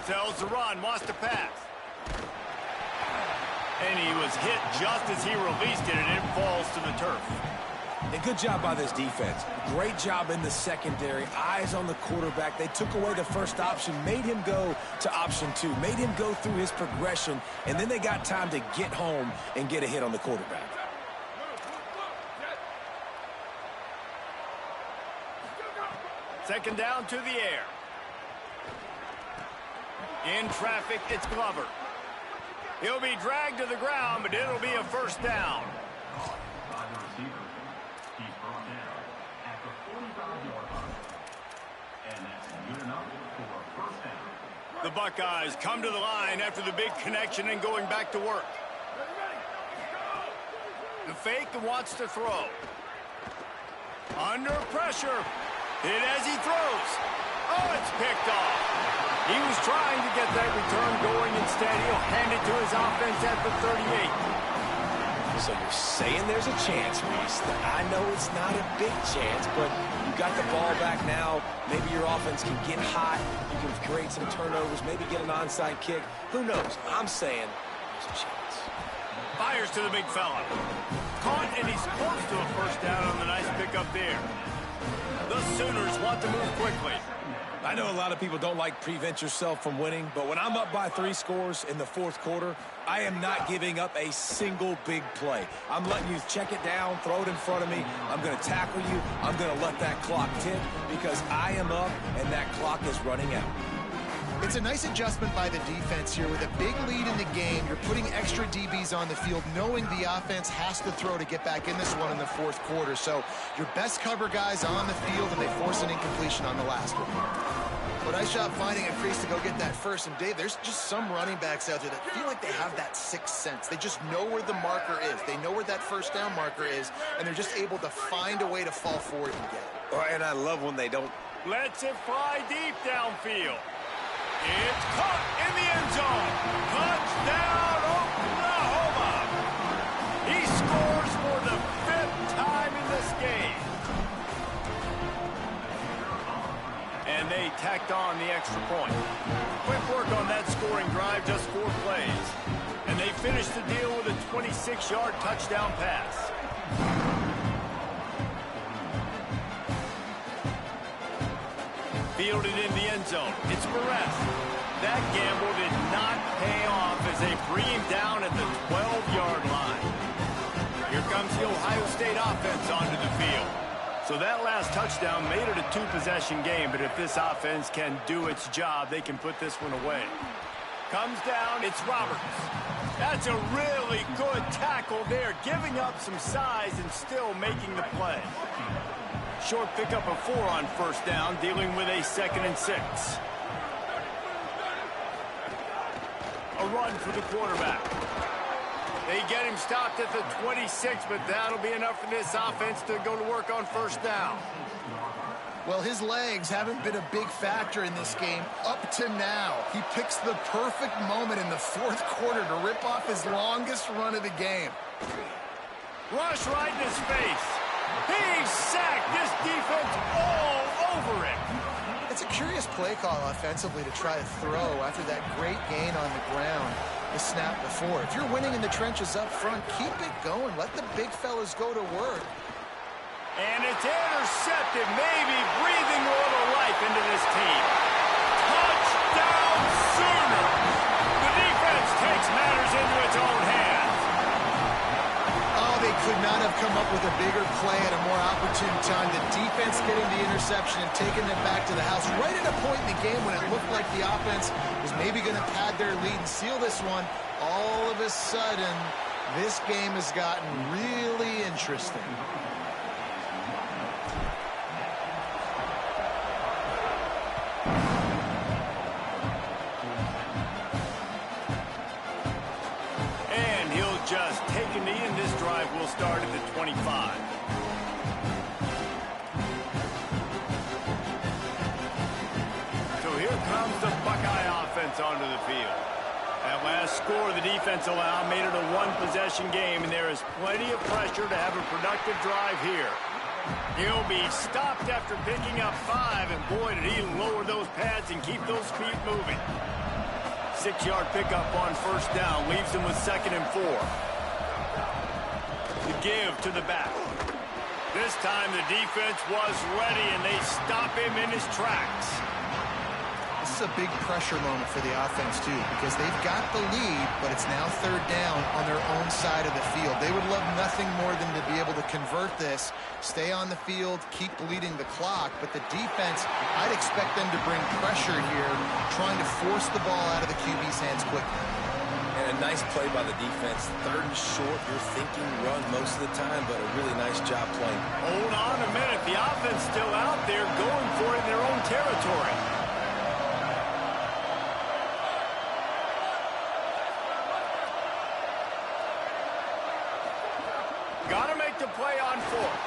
Tells the run, wants to pass. And he was hit just as he released it, and it falls to the turf. A good job by this defense. Great job in the secondary. Eyes on the quarterback. They took away the first option, made him go to option 2, made him go through his progression, and then they got time to get home and get a hit on the quarterback. Second down to the air. In traffic, it's Glover. He'll be dragged to the ground, but it'll be a first down. The Buckeyes come to the line after the big connection and going back to work. The fake and wants to throw. Under pressure. Hit as he throws. Oh, it's picked off. He was trying to get that return going. Instead, he'll hand it to his offense at the 38. So you're saying there's a chance, Reese. I know it's not a big chance, but you got the ball back now. Maybe your offense can get hot. You can create some turnovers, maybe get an onside kick. Who knows? I'm saying there's a chance. Fires to the big fella. Caught, and he's close to a first down on the nice pickup there. The Sooners want to move quickly. I know a lot of people don't like prevent yourself from winning, but when I'm up by 3 scores in the fourth quarter, I am not giving up a single big play. I'm letting you check it down, throw it in front of me. I'm going to tackle you. I'm going to let that clock tick because I am up and that clock is running out. It's a nice adjustment by the defense here. With a big lead in the game, you're putting extra DBs on the field, knowing the offense has to throw to get back in this one in the fourth quarter. So your best cover guys on the field, and they force an incompletion on the last one. But nice job finding a crease to go get that first. And, Dave, there's just some running backs out there that feel like they have that sixth sense. They just know where the marker is. They know where that first down marker is, and they're just able to find a way to fall forward and get it. Oh, and I love when they don't. Lets it fly deep downfield. It's caught in the end zone. Touchdown, Oklahoma. He scores for the 5th time in this game. And they tacked on the extra point. Quick work on that scoring drive, just 4 plays. And they finished the deal with a 26-yard touchdown pass. Fielded in the end zone. It's Perez. That gamble did not pay off as they bring him down at the 12-yard line. Here comes the Ohio State offense onto the field. So that last touchdown made it a 2-possession game, but if this offense can do its job, they can put this one away. Comes down, it's Roberts. That's a really good tackle there, giving up some size and still making the play. Short pickup of 4 on first down, dealing with a 2nd and 6. A run for the quarterback. They get him stopped at the 26, but that'll be enough for this offense to go to work on first down. Well, his legs haven't been a big factor in this game up to now. He picks the perfect moment in the fourth quarter to rip off his longest run of the game. Rush right in his face. He's sacked. This defense all over him. It's a curious play call offensively to try to throw after that great gain on the ground the snap before. If you're winning in the trenches up front, keep it going. Let the big fellas go to work. And it's intercepted, maybe breathing a little life into this team. Touchdown Sooners! The defense takes matters into its own hands. Oh, they could not have come up with a bigger play at a more opportune time. The defense getting the interception and taking them back to the house right at a point in the game when it looked like the offense was maybe going to pad their lead and seal this one. All of a sudden, this game has gotten really interesting. Just take a knee, and this drive will start at the 25. So here comes the Buckeye offense onto the field. That last score the defense allowed made it a 1-possession game, and there is plenty of pressure to have a productive drive here. He'll be stopped after picking up 5, and boy, did he lower those pads and keep those feet moving. 6-yard pickup on first down leaves him with 2nd and 4. The give to the back. This time the defense was ready, and they stop him in his tracks. This is a big pressure moment for the offense, too, because they've got the lead, but it's now 3rd down on their own side of the field. They would love nothing more than to be able to convert this, stay on the field, keep bleeding the clock, but the defense, I'd expect them to bring pressure here, trying to force the ball out of the QB's hands quickly. And a nice play by the defense. 3rd and short, you're thinking run most of the time, but a really nice job playing. Hold on a minute. The offense still out there going for it in their own territory. Got to make the play on fourth.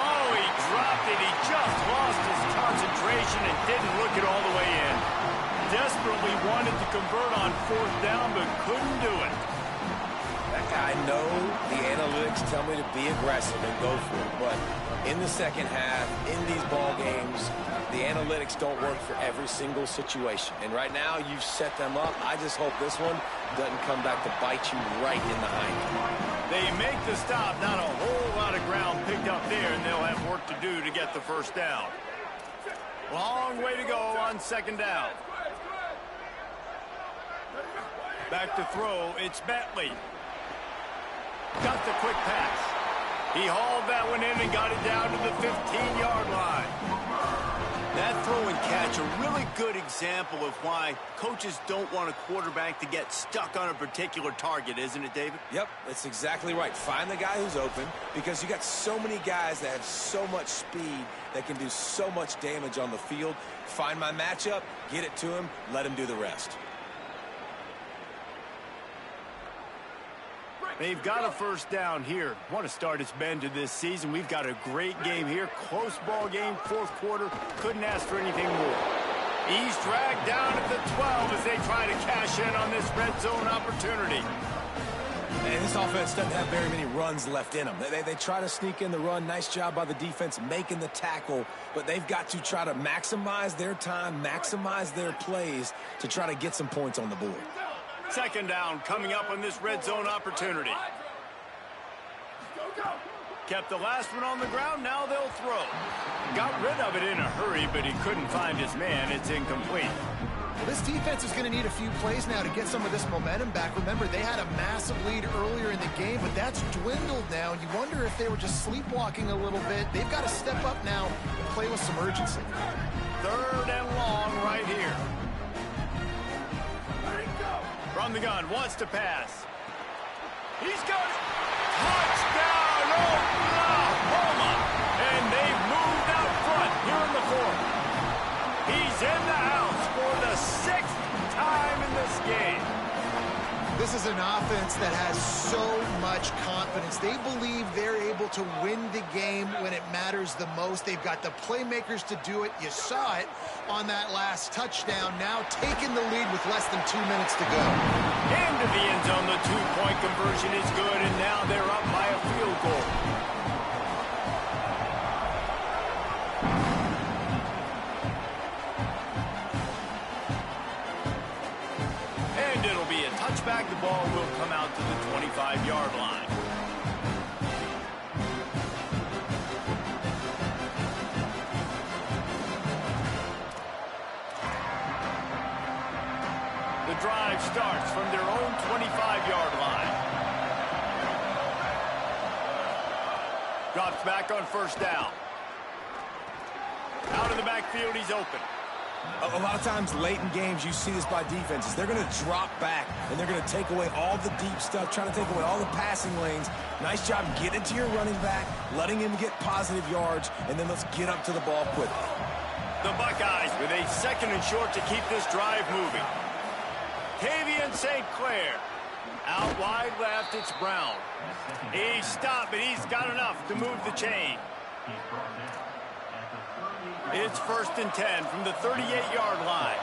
Oh, he dropped it. He just lost his concentration and didn't look it all the way in. Desperately wanted to convert on fourth down, but couldn't do it. I know the analytics tell me to be aggressive and go for it, but in the second half, in these ball games, the analytics don't work for every single situation. And right now, you've set them up. I just hope this one doesn't come back to bite you right in the hind. They make the stop. Not a whole lot of ground picked up there, and they'll have work to do to get the first down. Long way to go on second down. Back to throw. It's Bentley. Got the quick pass. He hauled that one in and got it down to the 15-yard line. That throw and catch, a really good example of why coaches don't want a quarterback to get stuck on a particular target, isn't it, David? Yep, that's exactly right. Find the guy who's open, because you got so many guys that have so much speed that can do so much damage on the field. Find my matchup, get it to him, let him do the rest. They've got a first down here. Want to start its bend to this season. We've got a great game here. Close ball game, fourth quarter. Couldn't ask for anything more. He's dragged down at the 12 as they try to cash in on this red zone opportunity. And this offense doesn't have very many runs left in them. They try to sneak in the run. Nice job by the defense making the tackle. But they've got to try to maximize their time, maximize their plays to try to get some points on the board. Second down coming up on this red zone opportunity. Kept the last one on the ground, now they'll throw. Got rid of it in a hurry, but he couldn't find his man. It's incomplete. Well, this defense is going to need a few plays now to get some of this momentum back. Remember, they had a massive lead earlier in the game, but that's dwindled now. And you wonder if they were just sleepwalking a little bit. They've got to step up now and play with some urgency. Third and long right here. From the gun, wants to pass. He's got it. Touchdown, Oklahoma! And they've moved out front here in the fourth. He's in the house for the 6th time in this game. This is an offense that has so much confidence. They believe they're able to win the game when it matters the most. They've got the playmakers to do it. You saw it on that last touchdown. Now taking the lead with less than 2 minutes to go. Into the end zone, the two-point conversion is good, and now they're up by a field goal. And it'll be a touchback. The ball will come out to the 25-yard line. The drive starts from their own 25-yard line. Drops back on first down. Out of the backfield, he's open. A lot of times late in games, you see this by defenses. They're going to drop back, and they're going to take away all the deep stuff, trying to take away all the passing lanes. Nice job getting to your running back, letting him get positive yards, and then let's get up to the ball quickly. The Buckeyes with a second and short to keep this drive moving. Tavian St. Clair. Out wide left, it's Brown. He's stopped, but he's got enough to move the chain. It's 1st and 10 from the 38-yard line.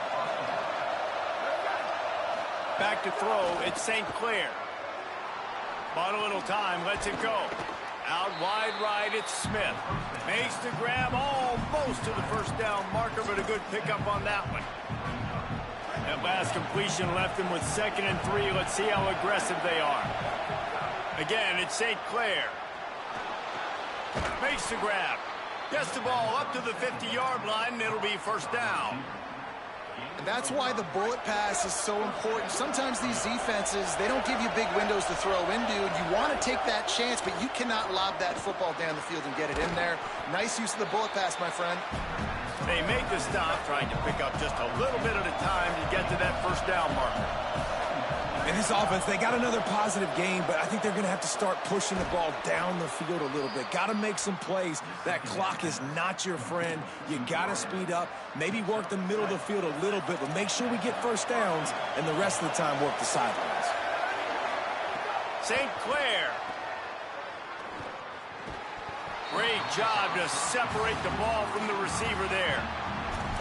Back to throw, it's St. Clair. Bought a little time, lets it go. Out wide right, it's Smith. Makes the grab almost to the first down marker, but a good pickup on that one. That last completion left them with 2nd and 3. Let's see how aggressive they are. Again, it's St. Clair. Makes the grab. Gets the ball up to the 50-yard line, and it'll be first down. And that's why the bullet pass is so important. Sometimes these defenses, they don't give you big windows to throw into, and you want to take that chance, but you cannot lob that football down the field and get it in there. Nice use of the bullet pass, my friend. They make the stop, trying to pick up just a little bit at a time to get to that first down marker. In this offense, they got another positive game, but I think they're going to have to start pushing the ball down the field a little bit. Got to make some plays. That clock is not your friend. You got to speed up, maybe work the middle of the field a little bit, but make sure we get first downs, and the rest of the time work the sidelines. St. Clair Great job to separate the ball from the receiver there.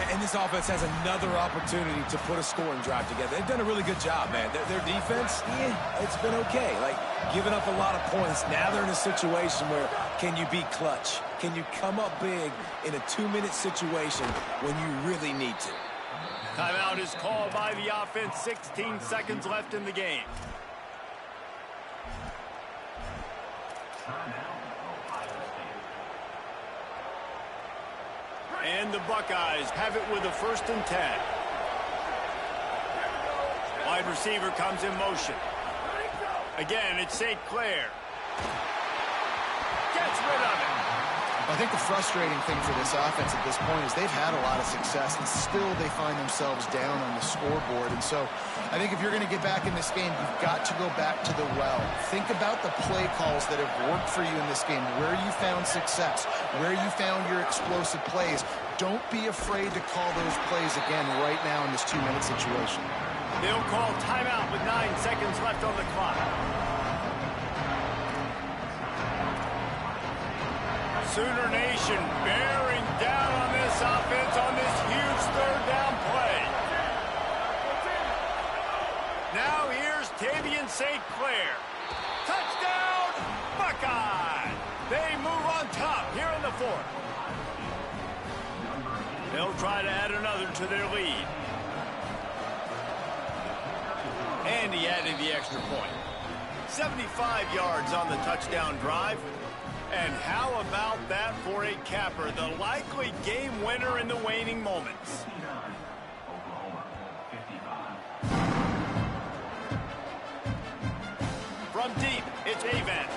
And this offense has another opportunity to put a scoring drive together. They've done a really good job, man. Their defense, it's been okay. Like, giving up a lot of points. Now they're in a situation where can you be clutch? Can you come up big in a 2-minute situation when you really need to? Timeout is called by the offense. 16 seconds left in the game. And the Buckeyes have it with a 1st and 10. Wide receiver comes in motion. Again, it's St. Clair. Gets rid of it. I think the frustrating thing for this offense at this point is they've had a lot of success, and still they find themselves down on the scoreboard. And so I think if you're going to get back in this game, you've got to go back to the well. Think about the play calls that have worked for you in this game, where you found success, where you found your explosive plays. Don't be afraid to call those plays again right now in this 2-minute situation. They'll call timeout with 9 seconds left on the clock. Sooner Nation bearing down on this offense on this huge 3rd down play. Now here's Tavian St. Clair. Touchdown, Buckeye! They move on top here in the 4th. They'll try to add another to their lead. And he added the extra point. 75 yards on the touchdown drive. And how about that for a capper, the likely game winner in the waning moments. From deep, it's Avent.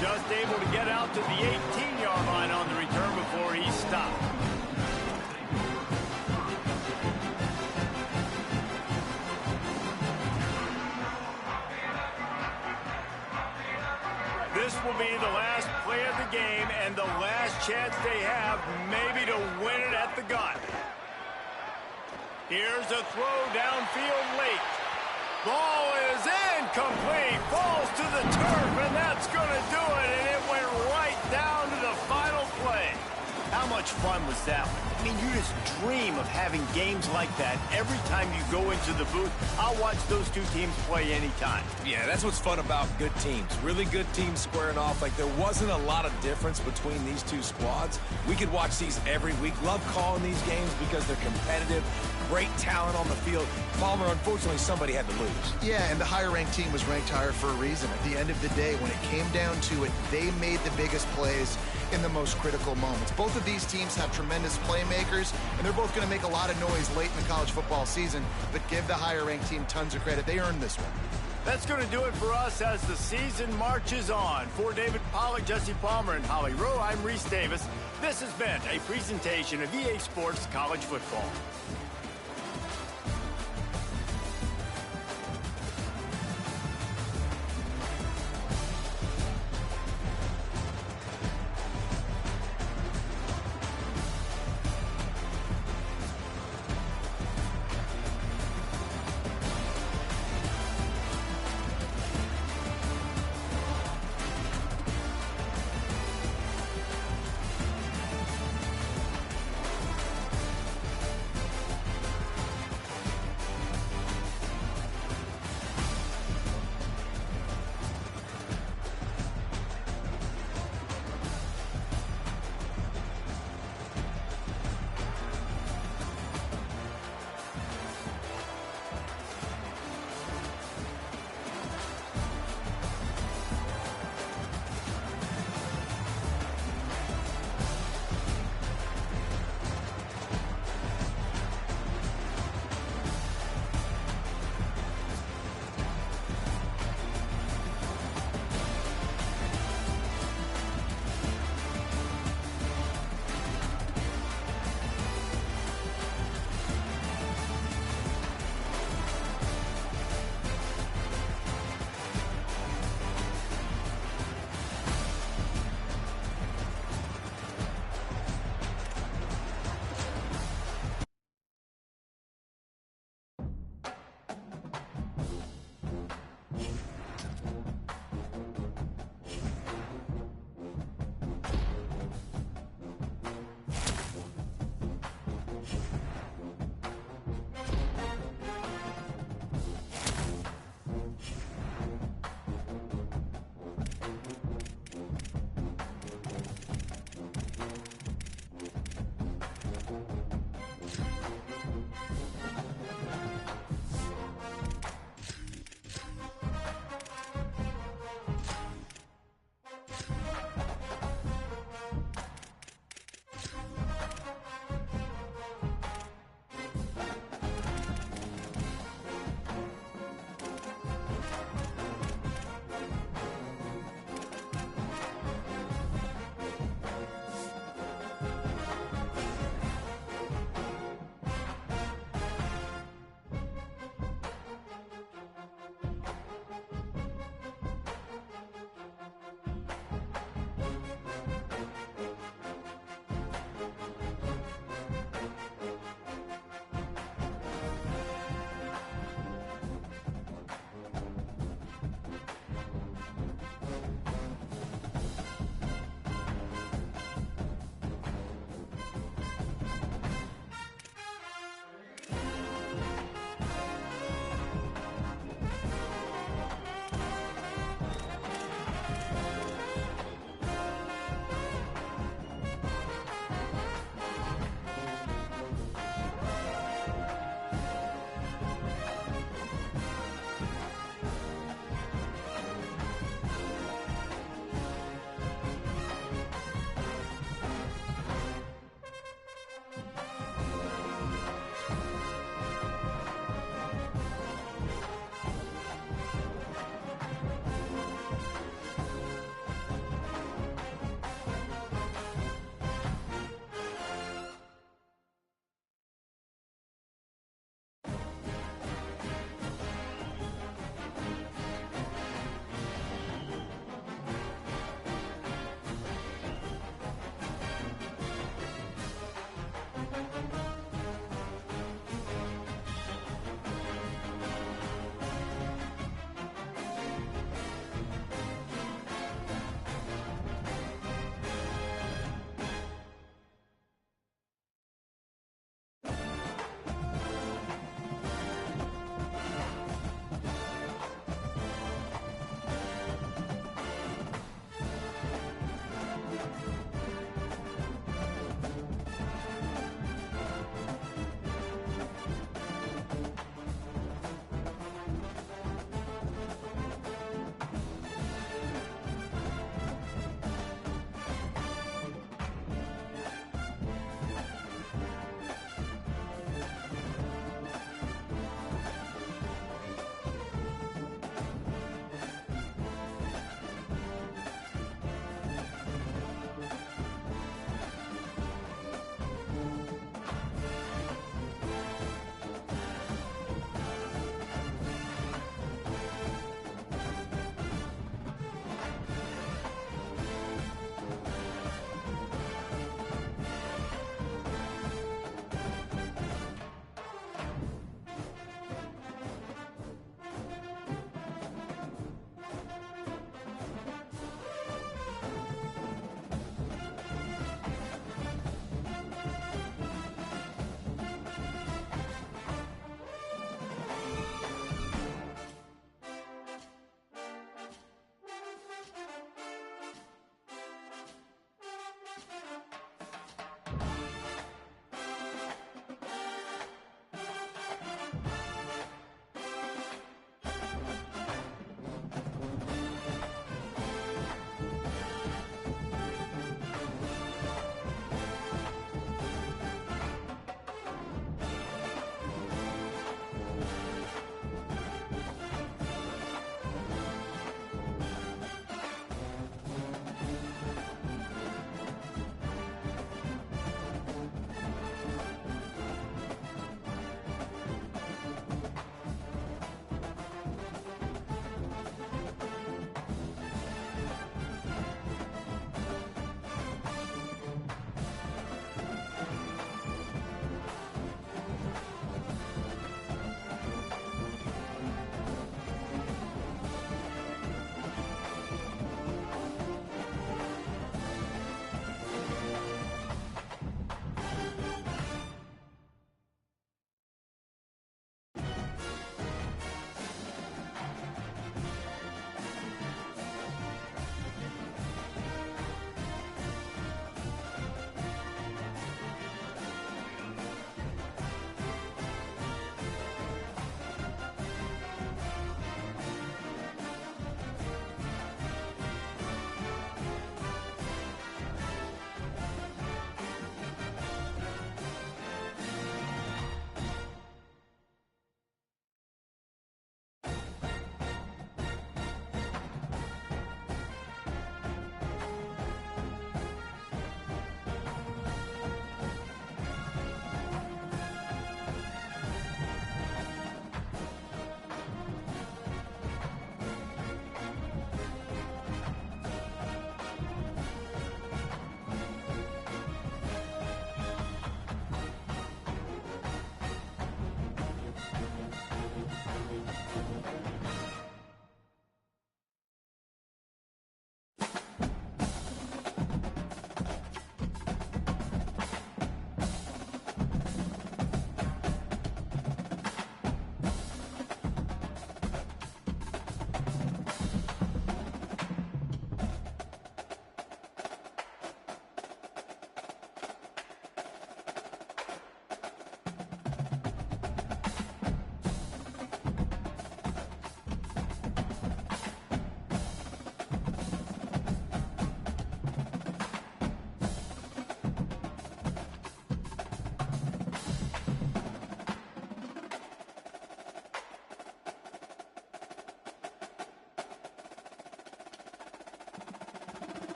Just able to get out to the 18-yard line on the return before he's stopped. This will be the last play of the game and the last chance they have maybe to win it at the gun. Here's a throw downfield late. Ball is incomplete. Falls to the turf, and that's going to do it. And it went right down to the final play. How much fun was that one? I mean, you just dream of having games like that every time you go into the booth. I'll watch those two teams play anytime. Yeah, that's what's fun about good teams. Really good teams squaring off. Like, there wasn't a lot of difference between these two squads. We could watch these every week. Love calling these games because they're competitive. Great talent on the field. Palmer, unfortunately, somebody had to lose. Yeah, and the higher-ranked team was ranked higher for a reason. At the end of the day, when it came down to it, they made the biggest plays in the most critical moments. Both of these teams have tremendous playmakers, and they're both going to make a lot of noise late in the college football season, but give the higher-ranked team tons of credit. They earned this one. That's going to do it for us as the season marches on. For David Pollack, Jesse Palmer, and Holly Rowe, I'm Reese Davis. This has been a presentation of EA Sports College Football.